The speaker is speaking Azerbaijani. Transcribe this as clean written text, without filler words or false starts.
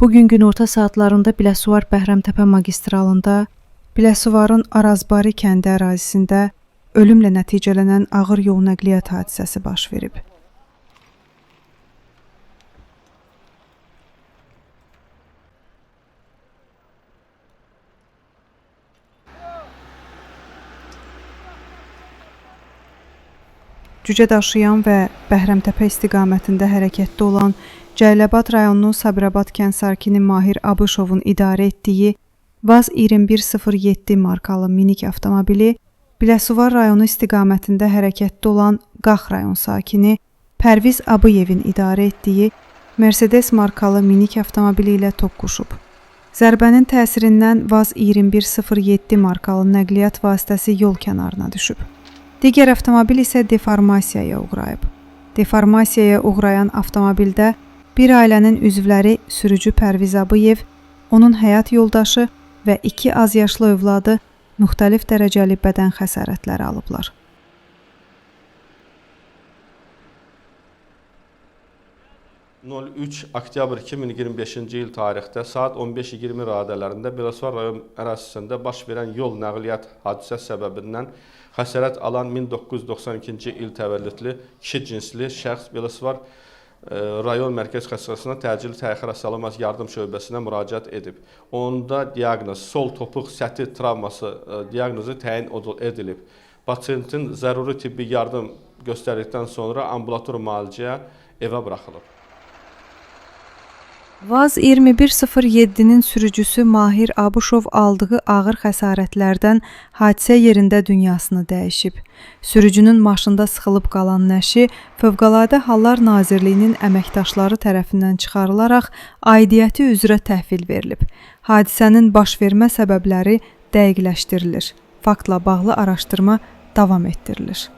Bugün günorta saatlarında Biləsuvar Bəhrəmtəpə magistralında Biləsuvarın Arazbari kəndi ərazisində ölümlə nəticələnən ağır yol nəqliyyat hadisəsi baş verib. Cücə daşıyan və Bəhrəmtəpə istiqamətində hərəkətdə olan Cəlilabad rayonunun Sabirabad kənd sakini Mahir Abışovun idarə etdiyi VAZ 2107 markalı minik avtomobili Biləsuvar rayonu istiqamətində hərəkətdə olan Qax rayon sakini Pərviz Abıyevin idarə etdiyi Mercedes markalı minik avtomobili ilə toqquşub. Zərbənin təsirindən VAZ 2107 markalı nəqliyyat vasitəsi yol kənarına düşüb. Digər avtomobil isə deformasiyaya uğrayıb. Deformasiyaya uğrayan avtomobildə bir ailənin üzvləri sürücü Pərviz Abıyev, onun həyat yoldaşı və 2 azyaşlı övladı müxtəlif dərəcəli bədən xəsarətləri alıblar. (03 oktyabr 2025-ci il tarixdə saat 15:20 radələrində Biləsuvar rayon ərazisində baş verən yol nəqliyyat hadisəsi səbəbindən xəsarət alan 1992-ci il təvəllüdlü kişi cinsli şəxs Biləsuvar rayon mərkəz xəstəxanasına təcili təxirə salınmaz yardım şöbəsinə müraciət edib. Onda diaqnoz sol topuq səthi travması diaqnozu təyin edilib. Pasiyentin zəruri tibbi yardım göstərdikdən sonra ambulator müalicəyə evə buraxılıb. VAZ 2107-nin sürücüsü Mahir Abışov aldığı ağır xəsarətlərdən hadisə yerində dünyasını dəyişib. Sürücünün maşında sıxılıb qalan nəşi Fövqəladə Hallar Nazirliyinin əməkdaşları tərəfindən çıxarılaraq aidiyyəti üzrə təhvil verilib. Hadisənin baş vermə səbəbləri dəqiqləşdirilir. Faktla bağlı araşdırma davam etdirilir.